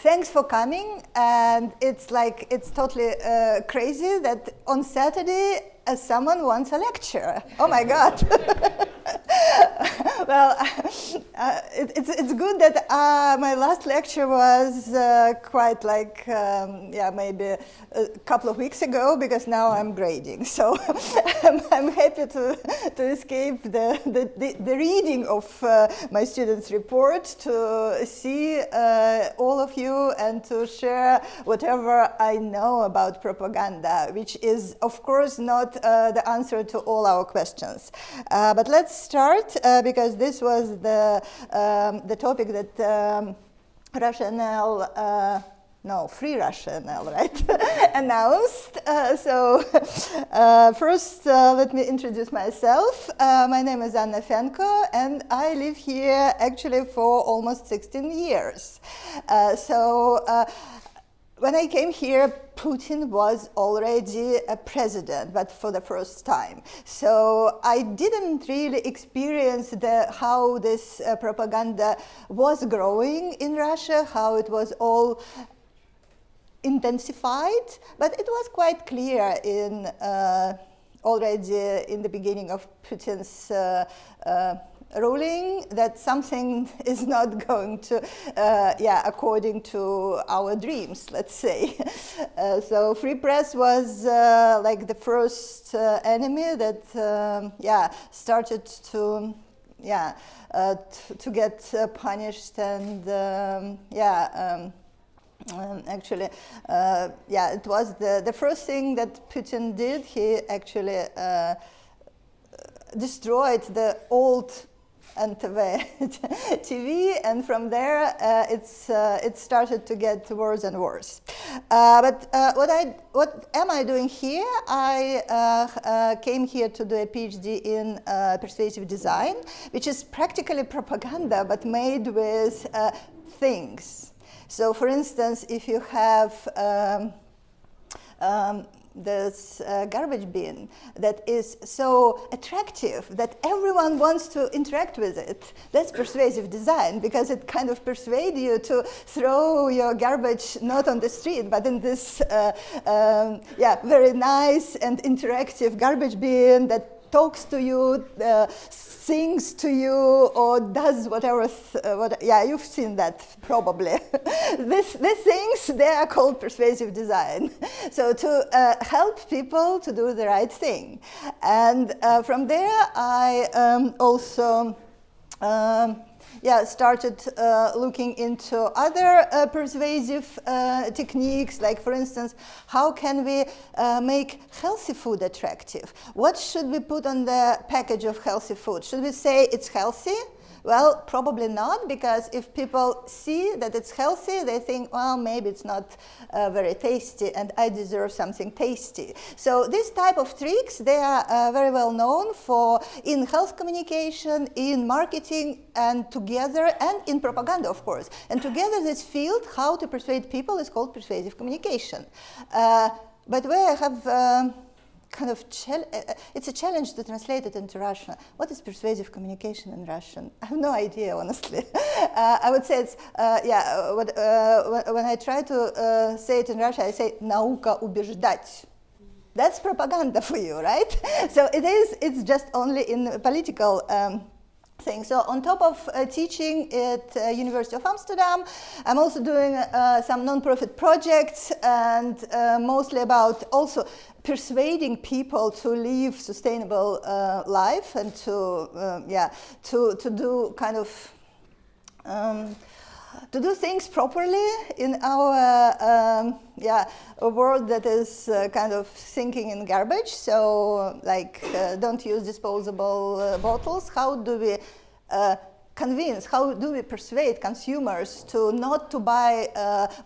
thanks for coming. And it's totally crazy that on Saturday someone wants a lecture. Oh my God. Well, it's good that my last lecture was quite maybe a couple of weeks ago, because now I'm grading. So I'm happy to escape the reading of my students' report, to see all of you and to share whatever I know about propaganda, which is, of course, not the answer to all our questions. But let's start, because this was the topic that Russia NL, Free Russia NL, right, announced. First, let me introduce myself. My name is Anna Fenko, and I live here actually for almost 16 years. When I came here, Putin was already a president, but for the first time. So I didn't really experience how this propaganda was growing in Russia, how it was all intensified, but it was quite clear already in the beginning of Putin's ruling that something is not going to, according to our dreams, let's say. So free press was like the first enemy that, started to get punished, and actually, it was the first thing that Putin did. He actually destroyed the old TV, and from there it started to get worse and worse. But what am I doing here? I came here to do a PhD in persuasive design, which is practically propaganda but made with things. So, for instance, if you have this garbage bin that is so attractive that everyone wants to interact with it, that's persuasive design, because it kind of persuades you to throw your garbage not on the street, but in this very nice and interactive garbage bin that talks to you, sings to you, or does whatever. You've seen that probably. These things, they are called persuasive design. So to help people to do the right thing. And from there, I also started looking into other persuasive techniques, like, for instance, how can we make healthy food attractive? What should we put on the package of healthy food? Should we say it's healthy? Well, probably not, because if people see that it's healthy, they think, well, maybe it's not very tasty, and I deserve something tasty. So this type of tricks, they are very well known in health communication, in marketing, and together, and in propaganda, of course. And together, this field, how to persuade people, is called persuasive communication. But where I have it's a challenge to translate it into Russian. What is persuasive communication in Russian? I have no idea, honestly. I would say it's, when I try to say it in Russian, I say «наука убеждать». That's propaganda for you, right? So it's just only in political thing. So on top of teaching at University of Amsterdam, I'm also doing some non-profit projects, and mostly about also persuading people to live sustainable life, and to do kind of to do things properly in our a world that is kind of sinking in garbage. So, like, don't use disposable bottles. How do we how do we persuade consumers to not to buy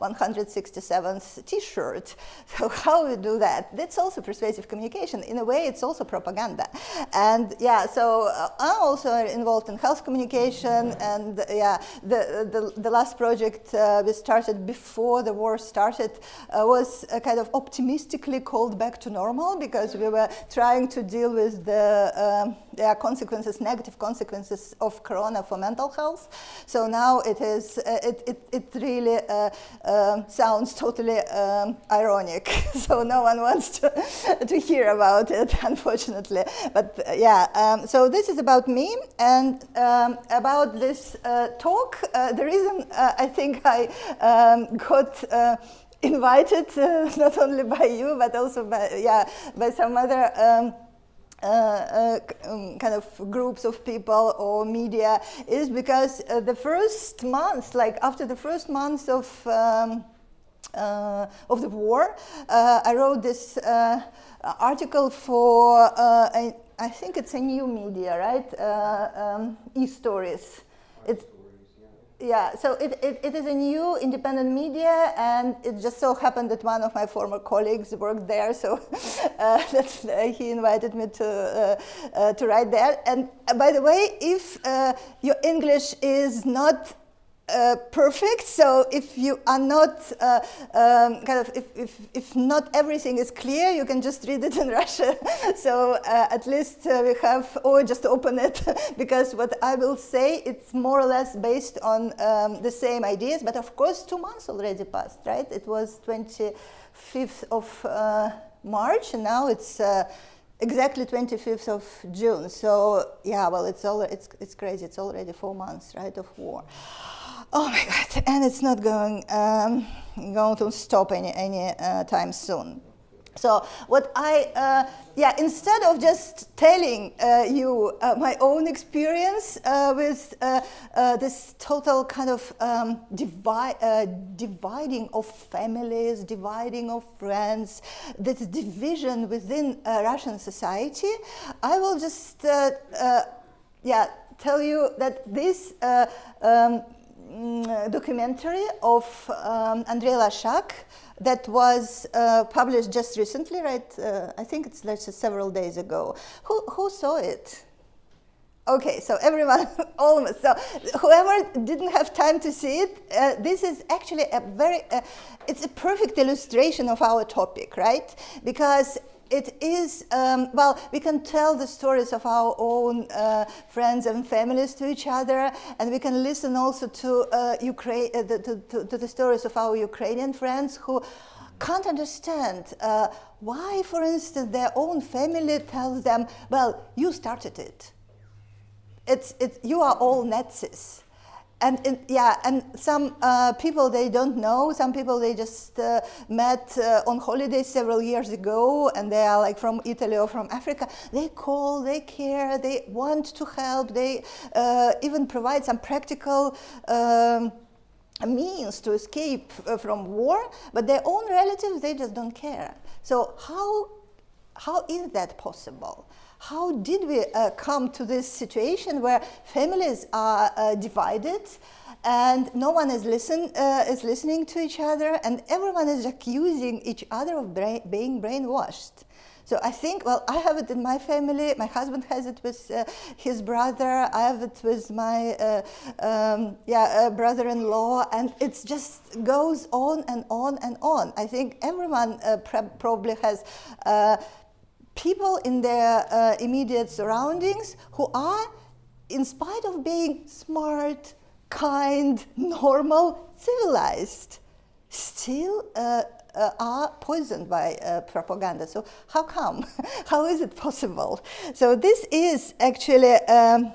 167th t-shirt? So how we do that? That's also persuasive communication. In a way, it's also propaganda. And so I'm also involved in health communication, and the last project we started before the war started was kind of optimistically called Back to Normal, because we were trying to deal with the consequences, negative consequences of Corona for mental health. So now it is, it really sounds totally ironic. So no one wants to hear about it, unfortunately. But so this is about me, and about this talk. The reason I think I got invited not only by you but also by some other kind of groups of people or media is because the first months, like after the first months of the war, I wrote this article for I think it's a new media, right? E-Stories. Yeah, so it is a new independent media, and it just so happened that one of my former colleagues worked there, so he invited me to write there. And by the way, if your English is not perfect, so if you are not if not everything is clear, you can just read it in Russian. So at least we have, or just open it, because what I will say, it's more or less based on the same ideas. But of course 2 months already passed, right? It was 25th of March, and now it's exactly 25th of June. So yeah, well, it's crazy. It's already 4 months, right, of war. Oh my God! And it's not going to stop any time soon. So what instead of just telling you my own experience with this total kind of dividing of families, dividing of friends, this division within Russian society, I will just tell you that this documentary of Andrei Lashak that was published just recently, right? I think it's like several days ago. Who saw it? Okay, so everyone, almost. So whoever didn't have time to see it, this is actually it's a perfect illustration of our topic, right? Because it is, we can tell the stories of our own friends and families to each other, and we can listen also to the stories of our Ukrainian friends who can't understand why, for instance, their own family tells them, well, you started it. You are all Nazis. And some people they don't know. Some people they just met on holidays several years ago, and they are like from Italy or from Africa. They call, they care, they want to help. They even provide some practical means to escape from war. But their own relatives, they just don't care. So how is that possible? How did we come to this situation where families are divided and no one is listening to each other, and everyone is accusing each other of being brainwashed? So I think, well, I have it in my family. My husband has it with his brother. I have it with my brother-in-law, and it just goes on and on and on. I think everyone probably has people in their immediate surroundings who are, in spite of being smart, kind, normal, civilized, still are poisoned by propaganda. So how come? How is it possible? So this is actually, I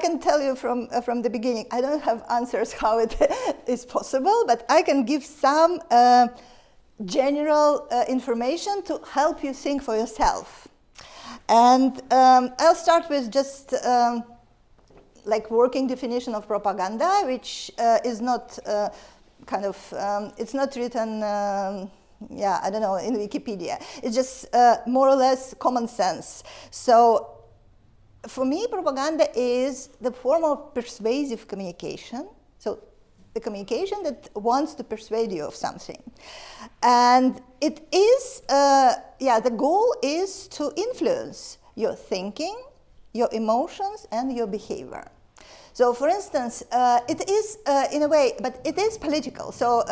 can tell you from the beginning, I don't have answers how it is possible, but I can give some general information to help you think for yourself. And I'll start with just like working definition of propaganda, which is not it's not written, I don't know, in Wikipedia. It's just more or less common sense. So for me, propaganda is the form of persuasive communication. So the communication that wants to persuade you of something. And it is, the goal is to influence your thinking, your emotions, and your behavior. So for instance, it is in a way, but it is political. So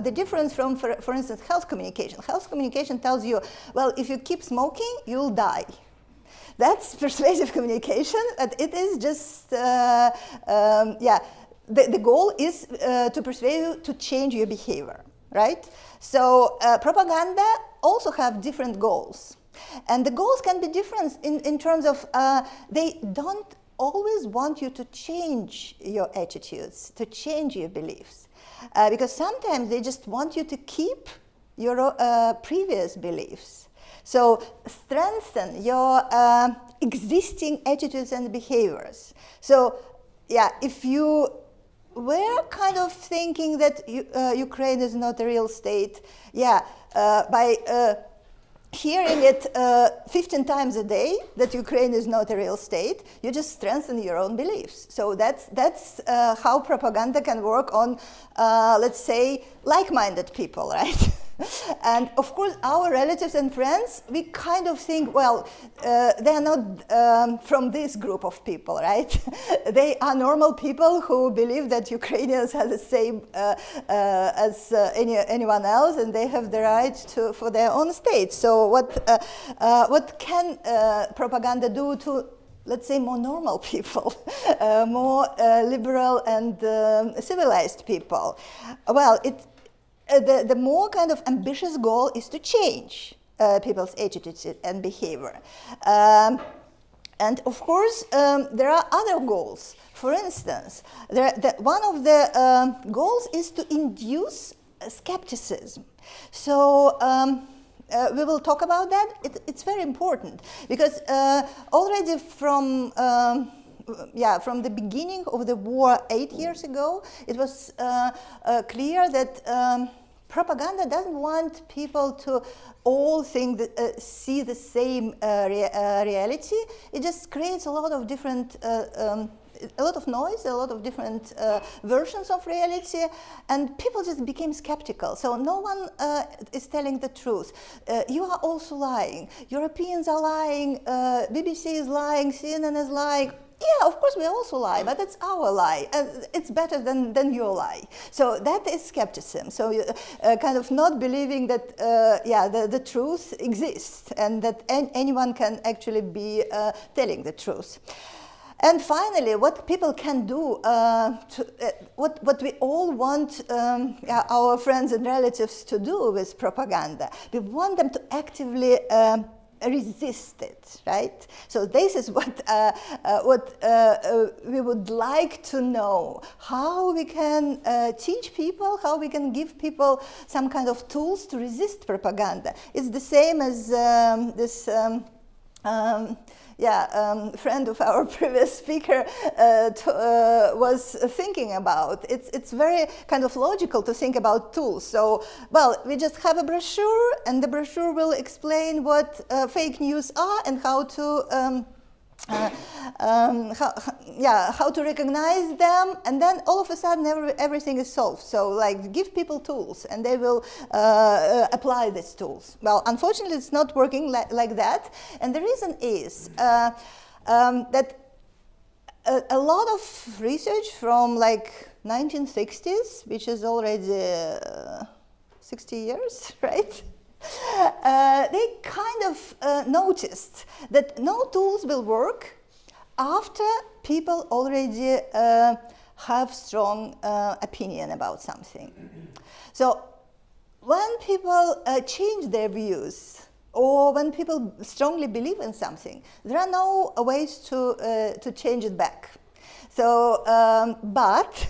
the difference from, for instance, health communication. Health communication tells you, well, if you keep smoking, you'll die. That's persuasive communication, but it is just, the goal is to persuade you to change your behavior, right? So propaganda also have different goals. And the goals can be different in terms of they don't always want you to change your attitudes, to change your beliefs. Because sometimes they just want you to keep your previous beliefs. So strengthen your existing attitudes and behaviors. So yeah, if you were kind of thinking that Ukraine is not a real state, by hearing it 15 times a day that Ukraine is not a real state, you just strengthen your own beliefs. So that's how propaganda can work on, let's say, like-minded people, right? And of course, our relatives and friends, we kind of think, well, they are not from this group of people, right? They are normal people who believe that Ukrainians are the same as anyone else, and they have the right for their own state. So what can propaganda do to, let's say, more normal people, more liberal and civilized people? Well, the more kind of ambitious goal is to change people's attitudes and behavior. And of course, there are other goals. For instance, one of the goals is to induce skepticism. So we will talk about that. It's very important because already from the beginning of the war 8 years ago, it was clear that propaganda doesn't want people to all think that, see the same reality. It just creates a lot of different, a lot of noise, a lot of different versions of reality, and people just became skeptical. So no one is telling the truth. You are also lying. Europeans are lying. BBC is lying. CNN is lying. Yeah, of course we also lie, but it's our lie. It's better than your lie. So that is skepticism. So you kind of not believing that, the truth exists and that anyone can actually be telling the truth. And finally, what people can do, what we all want our friends and relatives to do with propaganda, we want them to actively resist it, right? So this is what we would like to know, how we can teach people, how we can give people some kind of tools to resist propaganda. It's the same as this friend of our previous speaker was thinking about. It's very kind of logical to think about tools. So, well, we just have a brochure, and the brochure will explain what fake news are and how to how to recognize them, and then all of a sudden everything is solved. So, like, give people tools, and they will apply these tools. Well, unfortunately, it's not working like that, and the reason is that a lot of research from like 1960s, which is already 60 years, right? They kind of noticed that no tools will work after people already have strong opinion about something. So when people change their views, or when people strongly believe in something, there are no ways to change it back. So, but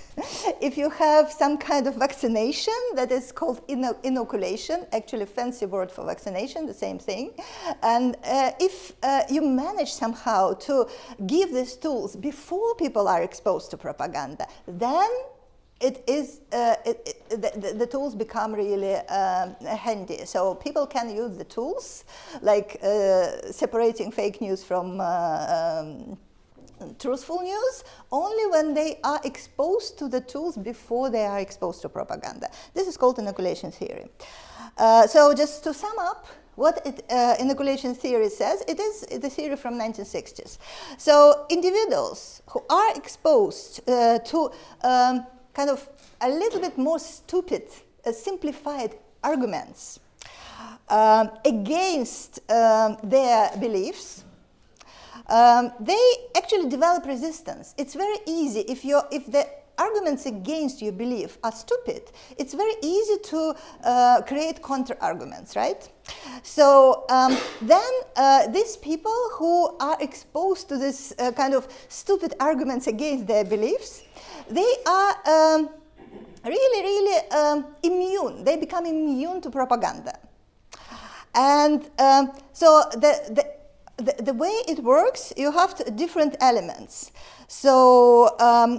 if you have some kind of vaccination that is called inoculation, actually a fancy word for vaccination, the same thing, and if you manage somehow to give these tools before people are exposed to propaganda, then the tools become really handy. So people can use the tools, like separating fake news from truthful news, only when they are exposed to the tools before they are exposed to propaganda. This is called inoculation theory. So just to sum up, what inoculation theory says, it is the theory from 1960s. So individuals who are exposed to kind of a little bit more stupid, simplified arguments against their beliefs, they actually develop resistance. It's very easy if the arguments against your belief are stupid, it's very easy to create counter-arguments, right? So then these people who are exposed to this kind of stupid arguments against their beliefs, they are really immune. They become immune to propaganda. And so the way it works, you have different elements. So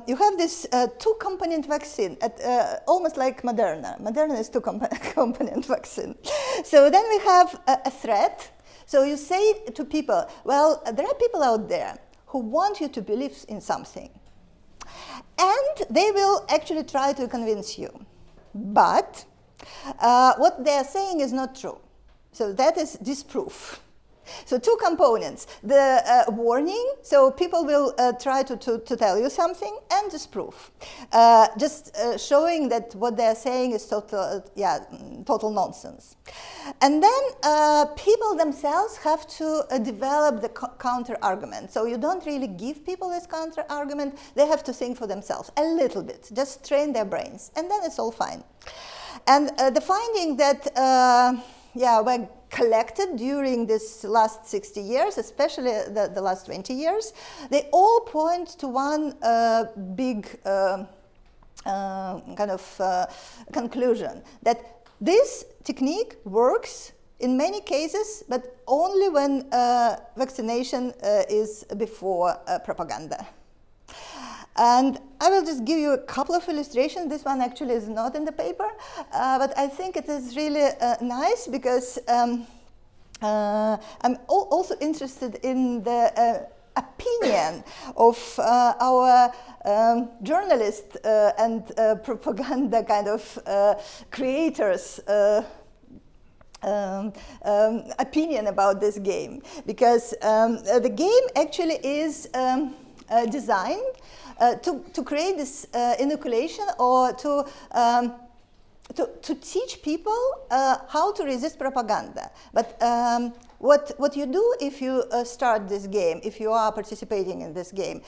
you have this two-component vaccine, almost like Moderna. Moderna is two-component vaccine. So then we have a threat. So you say to people, well, there are people out there who want you to believe in something. And they will actually try to convince you. But what they are saying is not true. So that is disproof. So two components, the warning, so people will try to tell you something, and disproof, just showing that what they are saying is total nonsense. And then people themselves have to develop the counter-argument. So you don't really give people this counter-argument, they have to think for themselves a little bit, just train their brains, and then it's all fine. And the finding that were collected during this last 60 years, especially the last 20 years, they all point to one big kind of conclusion, that this technique works in many cases, but only when vaccination is before propaganda. And I will just give you a couple of illustrations. This one actually is not in the paper, but I think it is really nice because I'm also interested in the opinion of our journalists and propaganda kind of creators' opinion about this game. Because the game actually is designed to create this inoculation, or to teach people how to resist propaganda. But what you do if you start this game, if you are participating in this game,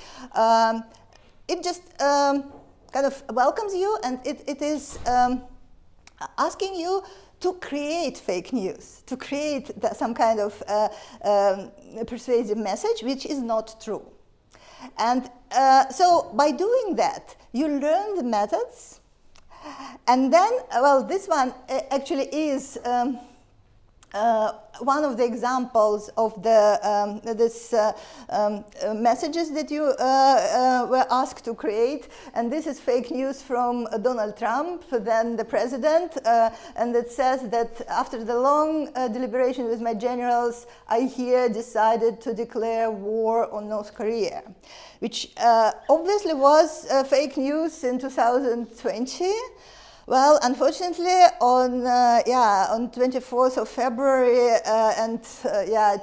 it just kind of welcomes you, and it is asking you to create fake news, to create some kind of persuasive message which is not true. And so by doing that, you learn the methods, and then, well, this one actually is one of the examples of the messages that you were asked to create, and this is fake news from Donald Trump, then the president, and it says that after the long deliberation with my generals, I here decided to declare war on North Korea, which obviously was fake news in 2020. Well, unfortunately, on 24th of February,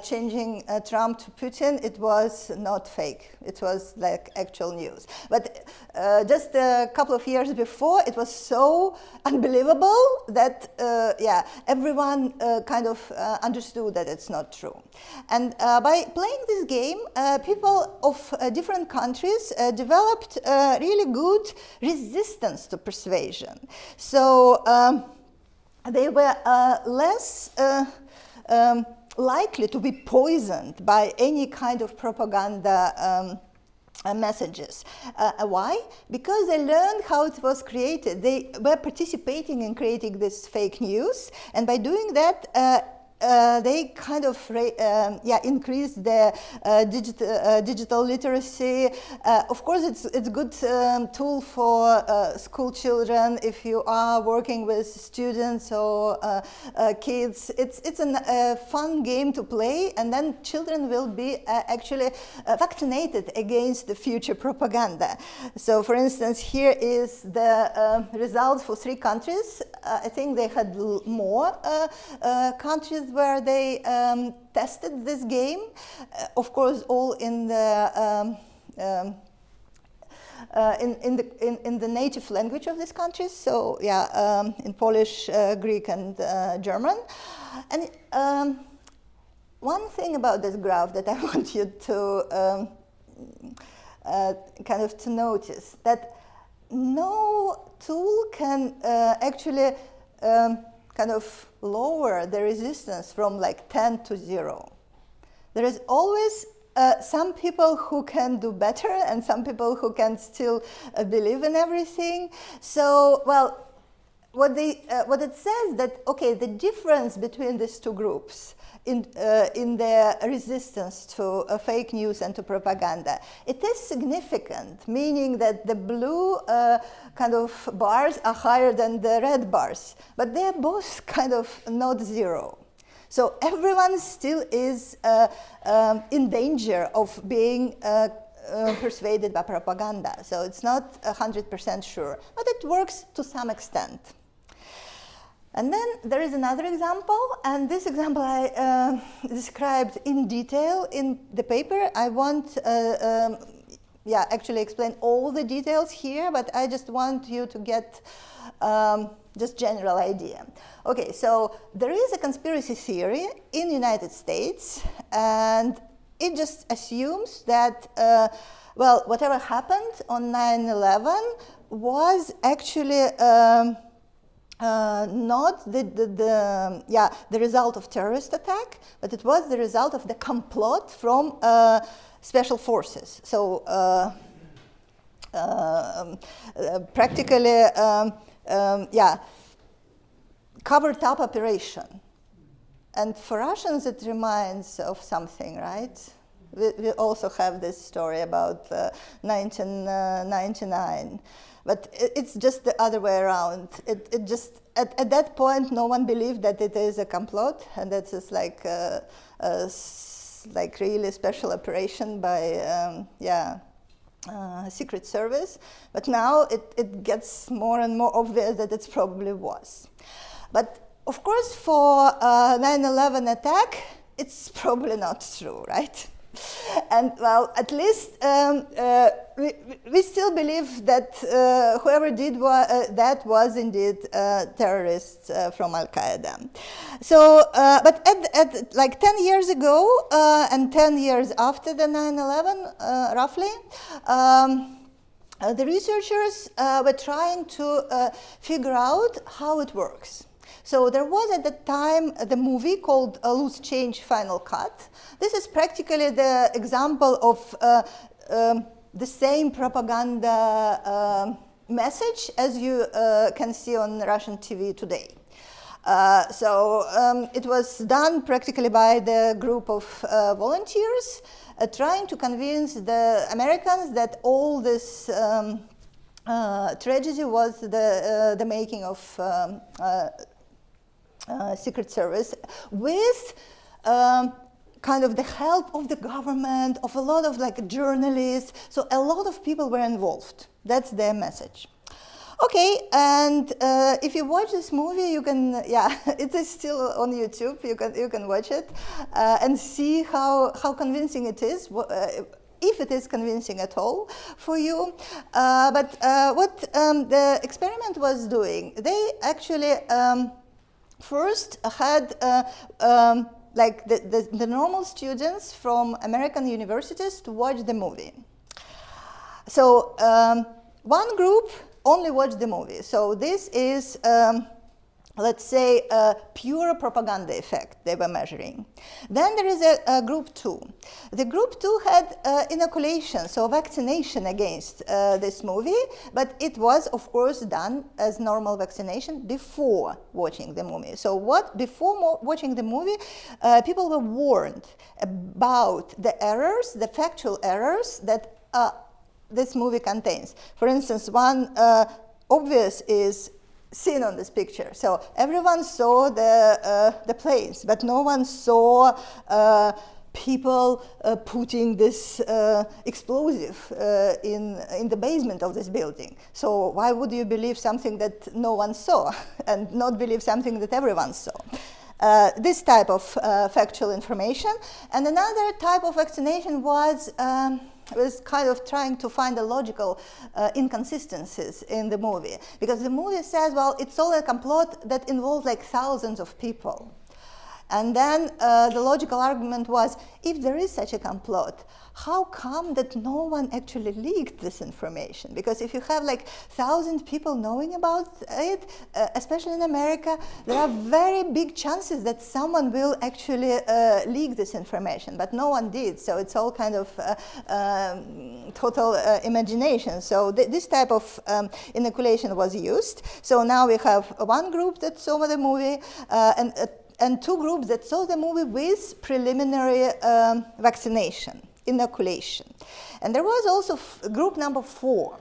changing Trump to Putin, it was not fake. It was like actual news. But just a couple of years before, it was so unbelievable that everyone kind of understood that it's not true. And by playing this game, people of different countries developed really good resistance to persuasion. So they were less likely to be poisoned by any kind of propaganda messages. Why? Because they learned how it was created. They were participating in creating this fake news, and by doing that, they kind of increased their digital literacy. Of course, it's a good tool for school children if you are working with students or kids. It's a fun game to play, and then children will be actually vaccinated against the future propaganda. So, for instance, here is the results for 3 countries. I think they had more countries where they tested this game, of course, all in the in the native language of these countries. So in Polish, Greek, and German, and one thing about this graph that I want you to kind of to notice, that no tool can actually kind of lower the resistance from like 10 to 0. There is always some people who can do better and some people who can still believe in everything. So, well, what it says that, okay, the difference between these two groups in their resistance to fake news and to propaganda, it is significant, meaning that the blue kind of bars are higher than the red bars, but they're both kind of not zero. So everyone still is in danger of being persuaded by propaganda. So it's not 100% sure, but it works to some extent. And then there is another example, and this example I described in detail in the paper. I won't actually explain all the details here, but I just want you to get just general idea. Okay, so there is a conspiracy theory in the United States, and it just assumes that, well, whatever happened on 9/11 was actually not the result of terrorist attack, but it was the result of the complot from special forces. So practically, covered up operation. And for Russians, it reminds of something, right? We also have this story about 1999. But it's just the other way around. It just, at that point, no one believed that it is a complot, and that it's like like really special operation by, Secret Service. But now it gets more and more obvious that it probably was. But of course, for 9/11 attack, it's probably not true, right? And well, at least we still believe that whoever did that was indeed terrorists from Al-Qaeda. So, but at like 10 years ago and 10 years after the 9/11, roughly, the researchers were trying to figure out how it works. So there was at the time the movie called Loose Change Final Cut. This is practically the example of the same propaganda message as you can see on Russian TV today. So it was done practically by the group of volunteers trying to convince the Americans that all this tragedy was the making of Secret Service, with kind of the help of the government, of a lot of like journalists. So a lot of people were involved. That's their message. Okay, and if you watch this movie, you can, it is still on YouTube. You can watch it and see how convincing it is. If it is convincing at all for you. But what the experiment was doing, they actually first had like the normal students from American universities to watch the movie. So one group only watched the movie. So this is, let's say, a pure propaganda effect they were measuring. Then there is a group 2. The group 2 had inoculation, so vaccination against this movie, but it was, of course, done as normal vaccination before watching the movie. So before watching the movie, people were warned about the errors, the factual errors that this movie contains. For instance, one obvious is seen on this picture. So everyone saw the planes, but no one saw people putting this explosive in the basement of this building. So why would you believe something that no one saw and not believe something that everyone saw? This type of factual information. And another type of vaccination was kind of trying to find the logical inconsistencies in the movie. Because the movie says, well, it's all a complot that involves like thousands of people. And then the logical argument was, if there is such a complot, how come that no one actually leaked this information? Because if you have like 1,000 people knowing about it, especially in America, there are very big chances that someone will actually leak this information, but no one did. So it's all kind of total imagination. So this type of inoculation was used. So now we have one group that saw the movie and two groups that saw the movie with preliminary vaccination, inoculation. And there was also group number 4.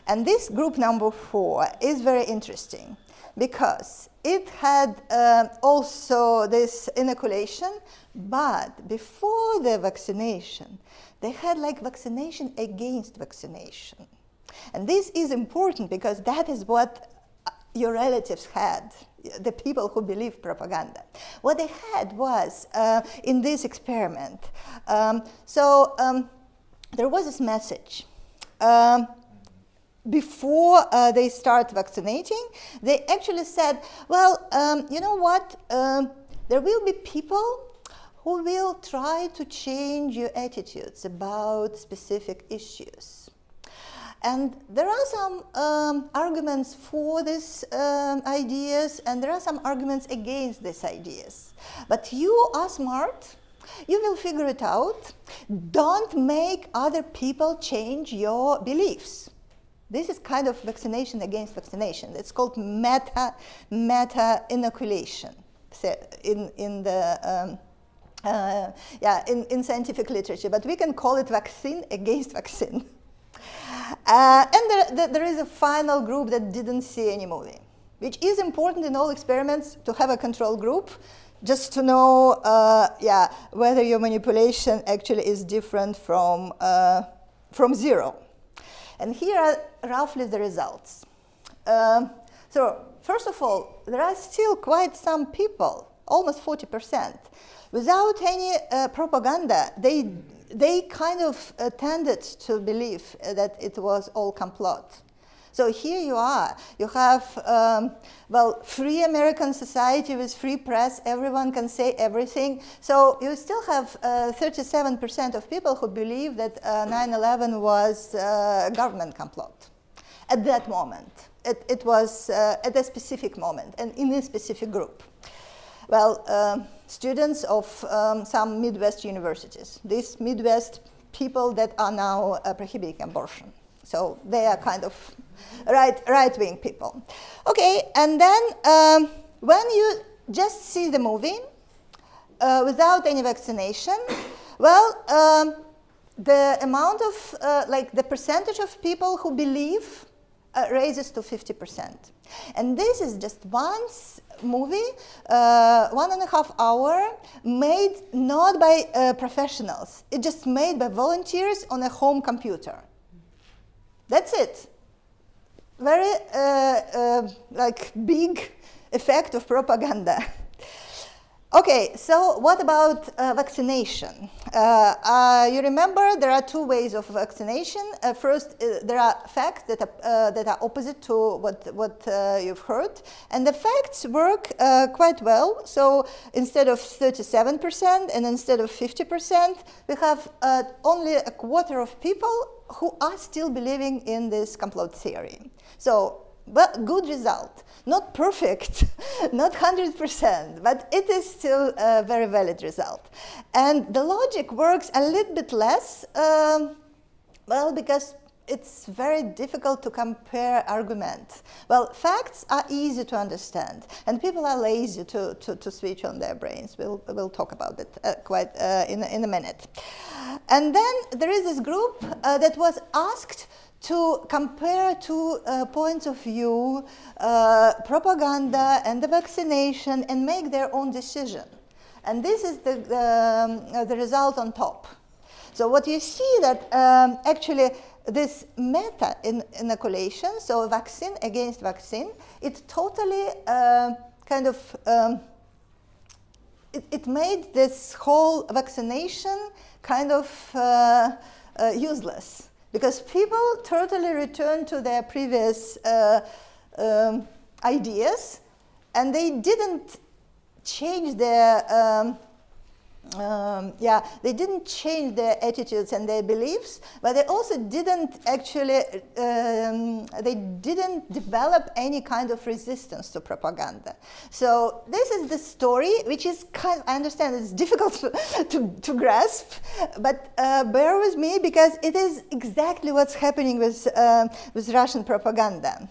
And this group number 4 is very interesting because it had also this inoculation, but before the vaccination, they had like vaccination against vaccination. And this is important because that is what your relatives had, the people who believe propaganda. What they had was, in this experiment, there was this message. Before they start vaccinating, they actually said, well, you know what, there will be people who will try to change your attitudes about specific issues. And there are some arguments for these ideas, and there are some arguments against these ideas. But you are smart, you will figure it out. Don't make other people change your beliefs. This is kind of vaccination against vaccination. It's called meta inoculation in scientific literature, but we can call it vaccine against vaccine. And there is a final group that didn't see any movie, which is important in all experiments to have a control group, just to know whether your manipulation actually is different from zero. And here are roughly the results. So first of all, there are still quite some people, almost 40%, without any propaganda. They kind of tended to believe that it was all complot. So here you are. You have, free American society with free press. Everyone can say everything. So you still have 37% of people who believe that 9/11 was a government complot at that moment. It was at a specific moment and in a specific group. Well, students of some Midwest universities. These Midwest people that are now prohibiting abortion. So they are kind of right-wing people. Okay, and then when you just see the movie without any vaccination, well, the amount of, the percentage of people who believe raises to 50%. And this is just one movie, 1.5 hour, made not by professionals. It's just made by volunteers on a home computer. That's it. Very big effect of propaganda. Okay, so what about vaccination? You remember there are two ways of vaccination. First, there are facts that are opposite to what you've heard, and the facts work quite well. So instead of 37% and instead of 50%, we have only a quarter of people who are still believing in this complot theory. So, but good result. Not perfect, not 100%, but it is still a very valid result. And the logic works a little bit less, because it's very difficult to compare arguments. Well, facts are easy to understand, and people are lazy to switch on their brains. We'll talk about it in a minute. And then there is this group that was asked to compare two points of view, propaganda and the vaccination, and make their own decision. And this is the result on top. So what you see that actually this meta-inoculation, so vaccine against vaccine, it totally it made this whole vaccination kind of useless. Because people totally returned to their previous ideas, and they didn't change their they didn't change their attitudes and their beliefs, but they also didn't actually, they didn't develop any kind of resistance to propaganda. So this is the story, which is kind of, I understand it's difficult to grasp, but bear with me because it is exactly what's happening with Russian propaganda.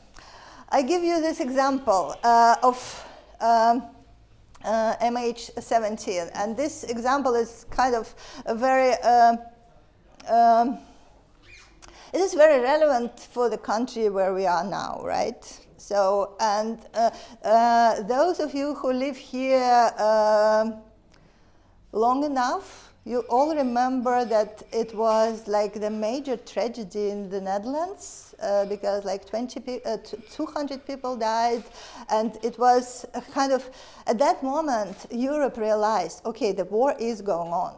I give you this example of MH17, and this example is kind of a very it is very relevant for the country where we are now, right? So, and those of you who live here long enough, you all remember that it was like the major tragedy in the Netherlands because like 200 people died, and it was a kind of, at that moment, Europe realized, okay, the war is going on.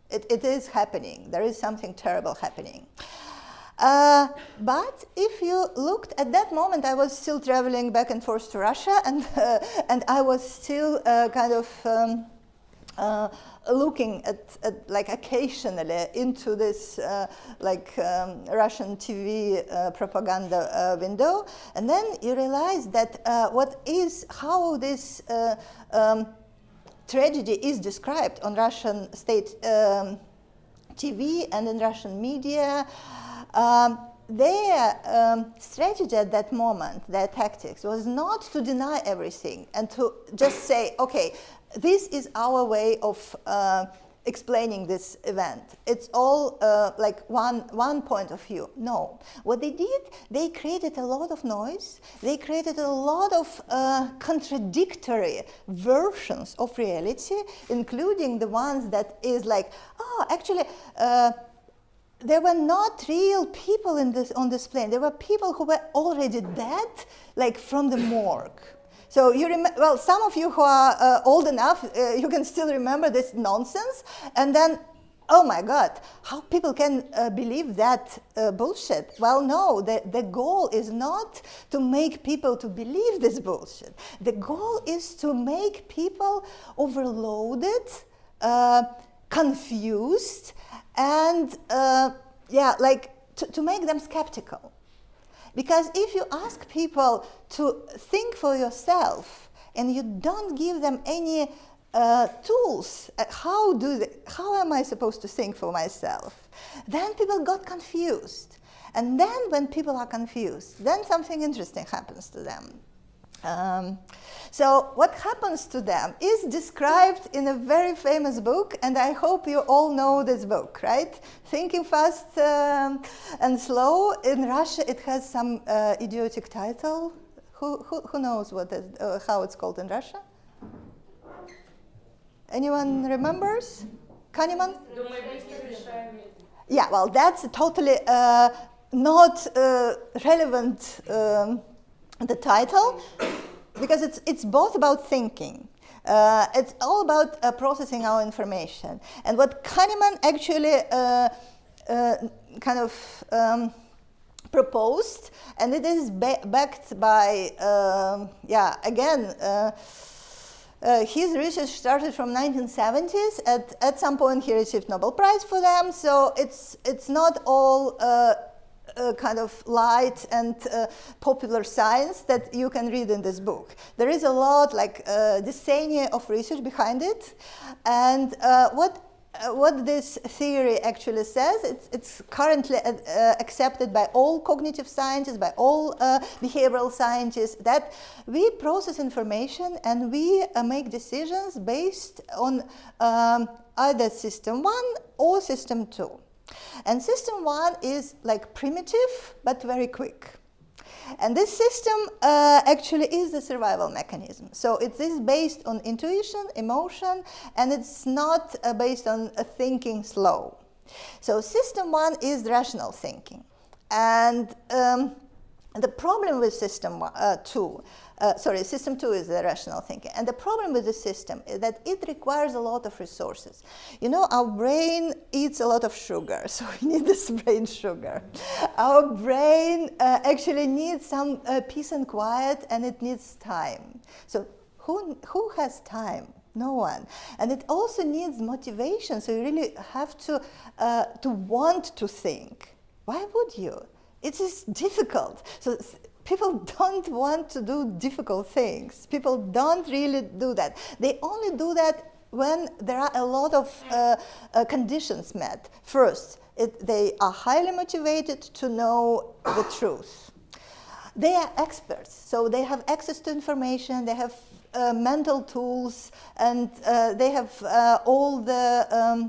It is happening. There is something terrible happening. But if you looked at that moment, I was still traveling back and forth to Russia, and I was still kind of looking at like occasionally into this Russian TV propaganda window, and then you realize that how this tragedy is described on Russian state TV and in Russian media. Their strategy at that moment, their tactics, was not to deny everything and to just say, okay, this is our way of explaining this event. It's all like one point of view. No. What they did, they created a lot of noise. They created a lot of contradictory versions of reality, including the ones that is like, oh, actually, there were not real people on this plane. There were people who were already dead, like from the morgue. So you well, some of you who are old enough, you can still remember this nonsense. And then, oh my God, how people can believe that bullshit? Well, no, the goal is not to make people to believe this bullshit. The goal is to make people overloaded, confused, and to make them skeptical. Because if you ask people to think for yourself and you don't give them any tools, how am I supposed to think for myself? Then people got confused. And then when people are confused, then something interesting happens to them. So what happens to them is described in a very famous book, and I hope you all know this book, right? Thinking Fast and Slow. In Russia, it has some idiotic title. Who knows how it's called in Russia? Anyone remembers? Kahneman? Yeah, well, that's totally not relevant. The title, because it's both about thinking. It's all about processing our information. And what Kahneman actually kind of proposed, and it is backed by, his research started from 1970s. At some point, he received Nobel Prize for them. So it's not all kind of light and popular science that you can read in this book. There is a lot, like decennia of research behind it, and what this theory actually says, it's currently accepted by all cognitive scientists, by all behavioral scientists, that we process information and we make decisions based on either system 1 or system 2. And system 1 is like primitive, but very quick. And this system actually is the survival mechanism. So it is based on intuition, emotion, and it's not based on thinking slow. So system 1 is rational thinking. And the problem with system 2 is the rational thinking. And the problem with the system is that it requires a lot of resources. You know, our brain eats a lot of sugar, so we need this brain sugar. Our brain actually needs some peace and quiet, and it needs time. So Who has time? No one. And it also needs motivation. So you really have to want to think. Why would you? It is difficult. So people don't want to do difficult things. People don't really do that. They only do that when there are a lot of conditions met. First, they are highly motivated to know the truth. They are experts, so they have access to information, they have mental tools, and they have all the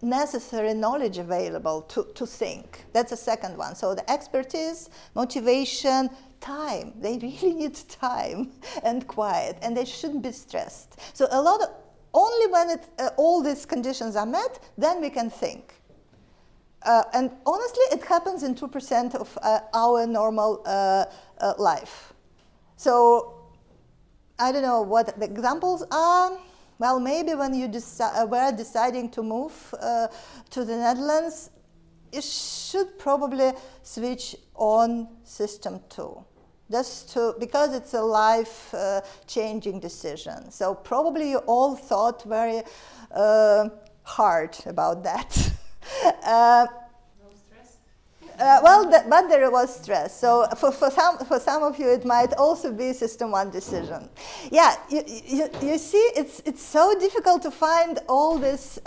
necessary knowledge available to think. That's the second one. So the expertise, motivation, time. They really need time and quiet, and they shouldn't be stressed. So only when all these conditions are met, then we can think. And honestly, it happens in 2% of our normal life. So I don't know what the examples are. Well, maybe when you were deciding to move to the Netherlands, you should probably switch on system 2. Because it's a life-changing decision. So probably you all thought very hard about that. No stress? But there was stress. So for some of you, it might also be system 1 decision. Yeah, you see, it's so difficult to find all these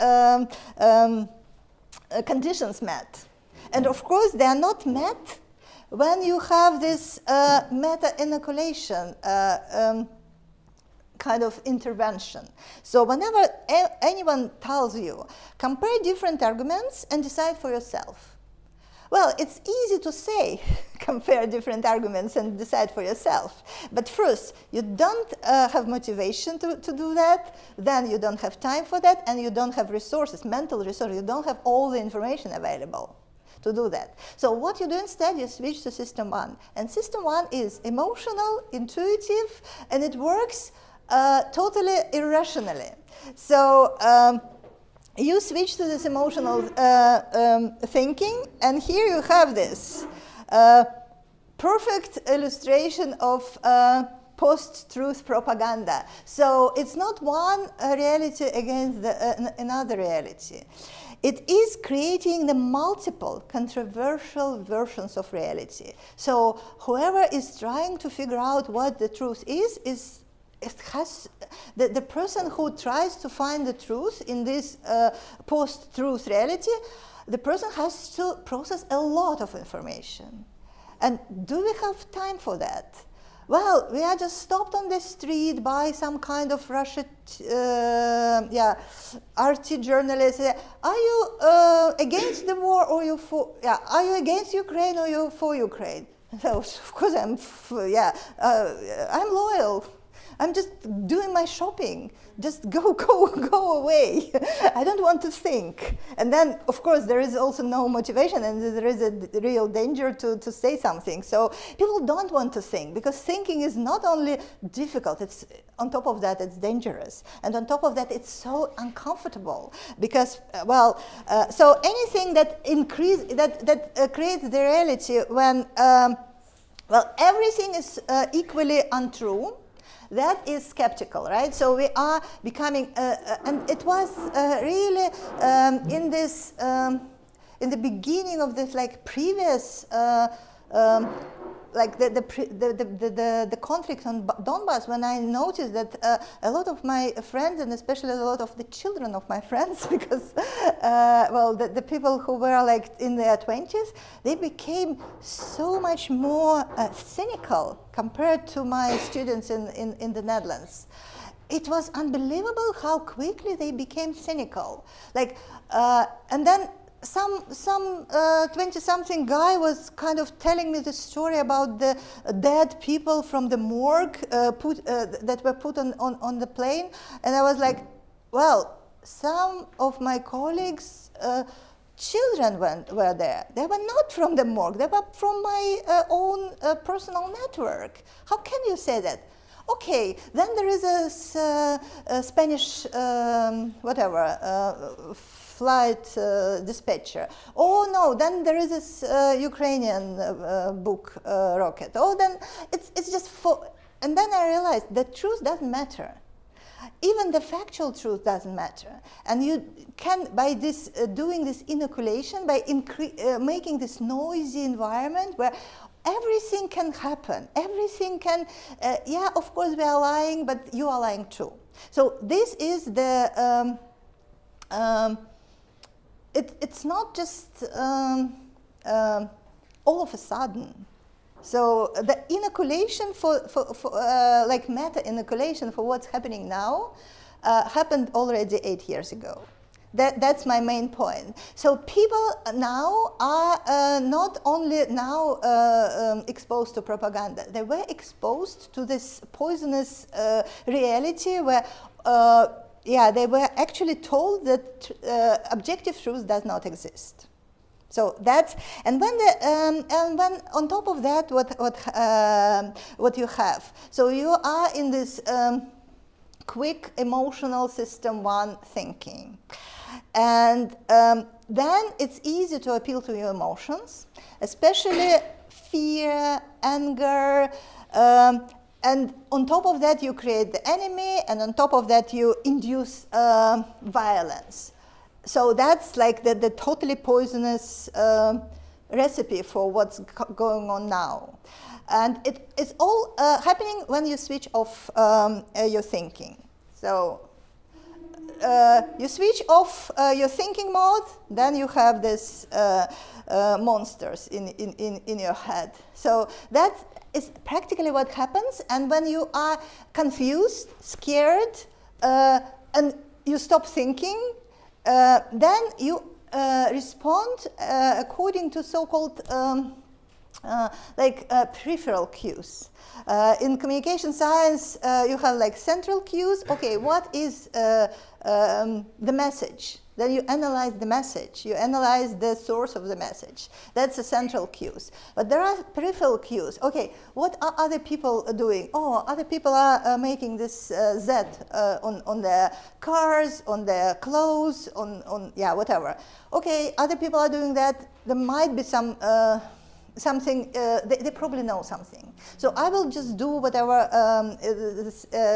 conditions met. And of course, they are not met when you have this meta-inoculation kind of intervention. So whenever anyone tells you, compare different arguments and decide for yourself. Well, it's easy to say, compare different arguments and decide for yourself. But first, you don't have motivation to do that, then you don't have time for that, and you don't have resources, mental resources, you don't have all the information available to do that. So what you do instead, you switch to system 1. And system 1 is emotional, intuitive, and it works totally irrationally. So you switch to this emotional thinking, and here you have this perfect illustration of post-truth propaganda. So it's not one reality against another reality. It is creating the multiple controversial versions of reality. So whoever is trying to figure out what the truth is the person who tries to find the truth in this post-truth reality, the person has to process a lot of information. And do we have time for that? Well, we are just stopped on the street by some kind of Russian RT journalist. Are you against the war or you for? Yeah, are you against Ukraine or you for Ukraine? So of course I'm loyal. I'm just doing my shopping. Just go away. I don't want to think. And then, of course, there is also no motivation, and there is a real danger to say something. So people don't want to think, because thinking is not only difficult, it's on top of that, it's dangerous. And on top of that, it's so uncomfortable. Because, so anything that creates the reality when, everything is equally untrue, that is skeptical, right? So we are becoming, and it was really in this, in the beginning of this previous, the conflict on Donbass, when I noticed that a lot of my friends, and especially a lot of the children of my friends, because the people who were in their 20s, they became so much more cynical compared to my students in the Netherlands. It was unbelievable how quickly they became cynical. And then some 20-something guy was kind of telling me the story about the dead people from the morgue that were put on the plane, and I was like, well, some of my colleagues' children were there. They were not from the morgue. They were from my own personal network. How can you say that? Okay, then there is a Spanish flight dispatcher. Oh no, then there is this Ukrainian book rocket. Oh, then it's just for And then I realized that truth doesn't matter. Even the factual truth doesn't matter. And you can, by this, doing this inoculation, by making this noisy environment where everything can happen, everything can, yeah, of course we are lying, but you are lying too. So this is the, it's not just all of a sudden. So the inoculation like meta-inoculation for what's happening now happened already 8 years ago. That's my main point. So people now are not only now exposed to propaganda, they were exposed to this poisonous reality where yeah, they were actually told that objective truth does not exist. So that's, and when on top of that, what you have, so you are in this quick emotional system one thinking, and then it's easy to appeal to your emotions, especially fear, anger, and on top of that you create the enemy, and on top of that you induce violence. So that's like the totally poisonous recipe for what's going on now. And it's all happening when you switch off your thinking. So you switch off your thinking mode, then you have this monsters in your head. So that is practically what happens. And when you are confused, scared, and you stop thinking, then you respond according to so-called peripheral cues. In communication science, you have like central cues. Okay, what is the message? Then you analyze the message. You analyze the source of the message. That's the central cues. But there are peripheral cues. Okay, what are other people doing? Oh, other people are making this Z on their cars, on their clothes, on yeah, whatever. Okay, other people are doing that. There might be some something, they probably know something. So I will just do whatever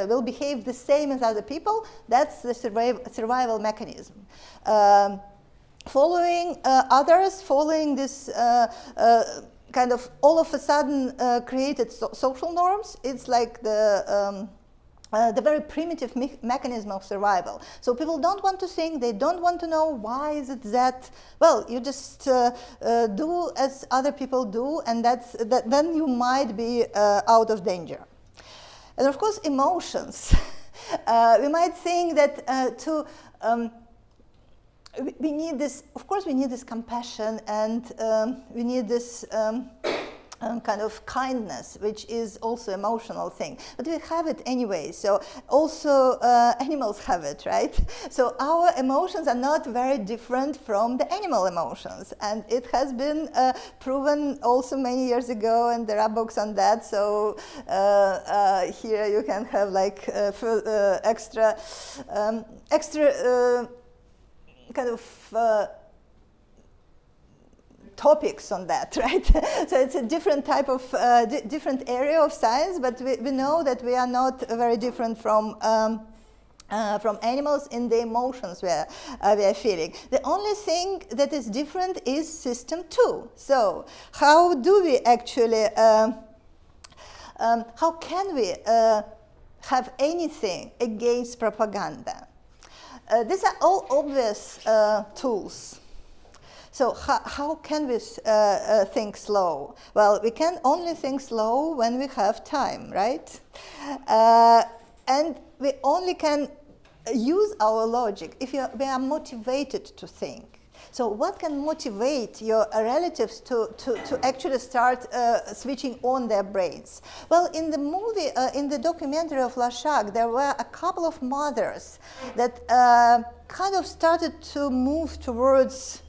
will behave the same as other people. That's the survival mechanism. Following others, following this kind of all of a sudden created social norms, it's like the very primitive mechanism of survival. So people don't want to think, they don't want to know why is it that. Well, you just do as other people do, and then you might be out of danger. And of course, emotions. We might think that we need this, of course we need this compassion, and we need this kind of kindness, which is also emotional thing. But we have it anyway, so also animals have it, right? So our emotions are not very different from the animal emotions, and it has been proven also many years ago, and there are books on that. So here you can have like extra kind of topics on that, right? So it's a different type of, different area of science, but we know that we are not very different from animals in the emotions we are feeling. The only thing that is different is system 2. So how do we actually, how can we have anything against propaganda? These are all obvious tools. So how can we think slow? Well, we can only think slow when we have time, right? And we only can use our logic if we are motivated to think. So what can motivate your relatives to actually start switching on their brains? Well, in the movie, in the documentary of Lashak, there were a couple of mothers that kind of started to move towards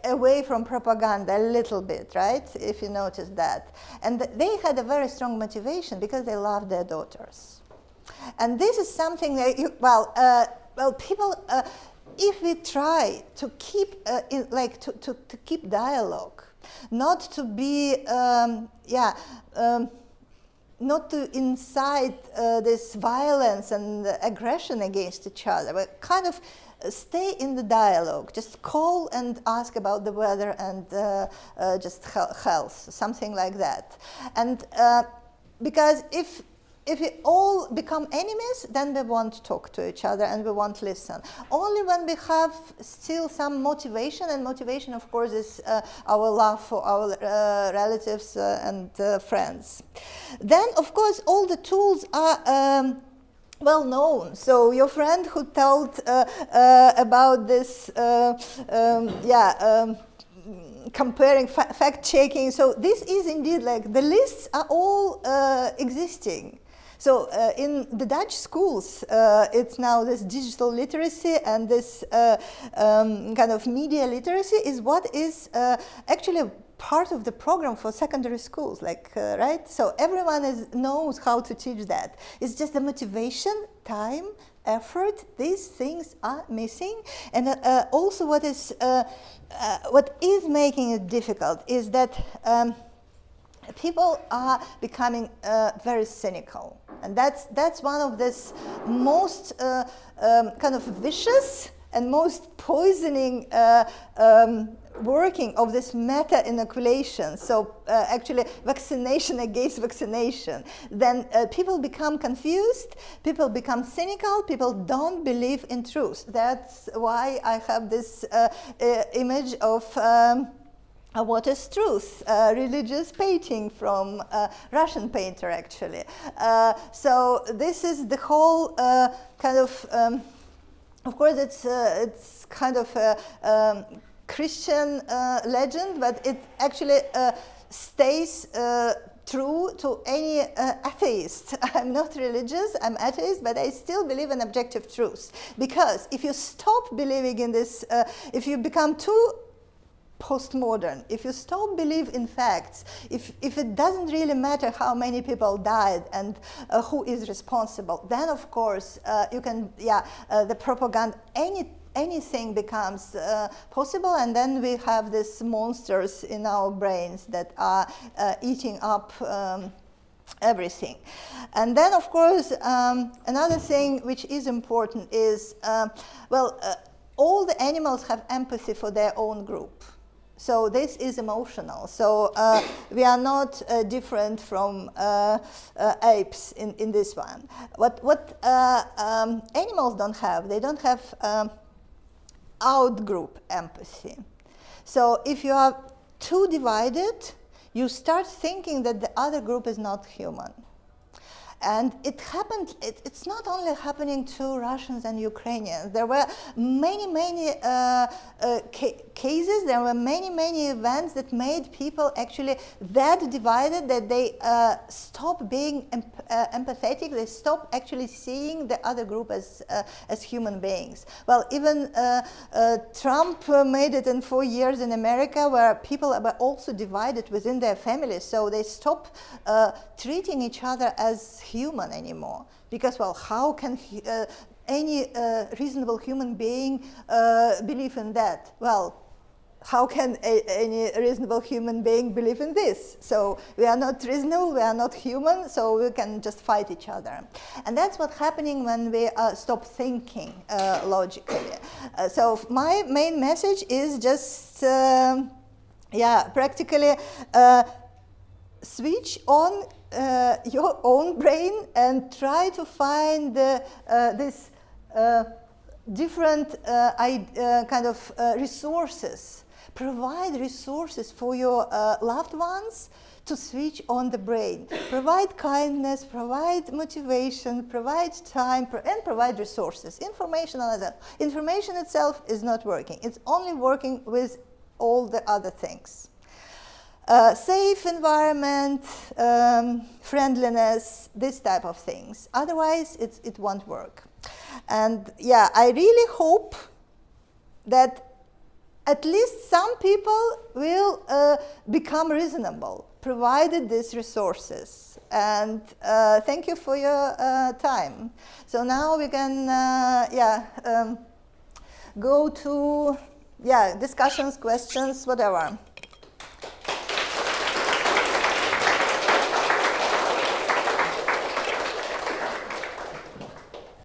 away from propaganda a little bit, right? If you notice that. And they had a very strong motivation because they loved their daughters. And this is something that, people, if we try to keep, to keep dialogue, not to be, not to incite this violence and aggression against each other, but kind of stay in the dialogue. Just call and ask about the weather and just health, something like that. And because if we all become enemies, then we won't talk to each other and we won't listen. Only when we have still some motivation, and motivation, of course, is our love for our relatives and friends. Then, of course, all the tools are well known. So your friend who told about this, comparing, fact-checking. So this is indeed like the lists are all existing. So in the Dutch schools, it's now this digital literacy and this kind of media literacy is what is actually part of the program for secondary schools, like, right? So everyone knows how to teach that. It's just the motivation, time, effort, these things are missing. And also what is making it difficult is that people are becoming very cynical. And that's one of this most kind of vicious and most poisoning working of this meta-inoculation, so actually vaccination against vaccination. Then people become confused, people become cynical, people don't believe in truth. That's why I have this image of what is truth? Religious painting from a Russian painter, actually. So this is the whole kind of course, it's kind of a Christian legend, but it actually stays true to any atheist. I'm not religious, I'm atheist, but I still believe in objective truth. Because if you stop believing in this, if you become too postmodern, if you stop believe in facts, if it doesn't really matter how many people died and who is responsible, then of course you can, the propaganda, anything becomes possible, and then we have these monsters in our brains that are eating up everything. And then of course another thing which is important is, all the animals have empathy for their own group. So this is emotional. So we are not different from apes in this one. What animals don't have, they don't have out-group empathy. So if you are too divided, you start thinking that the other group is not human. And it happened, it's not only happening to Russians and Ukrainians. There were many cases, there were many events that made people actually that divided that they stopped being empathetic, they stopped actually seeing the other group as human beings. Well, even Trump made it in 4 years in America, where people were also divided within their families, so they stopped treating each other as human anymore, because, well, how can any reasonable human being believe in that? Well, how can any reasonable human being believe in this? So we are not reasonable, we are not human, so we can just fight each other. And that's what's happening when we stop thinking logically. So my main message is just, practically switch on your own brain and try to find this different kind of resources. Provide resources for your loved ones to switch on the brain. Provide kindness, provide motivation, provide time, and provide resources. Information itself is not working. It's only working with all the other things. Safe environment, friendliness, this type of things. Otherwise, it won't work. And I really hope that at least some people will become reasonable, provided these resources. And thank you for your time. So now we can go to discussions, questions, whatever.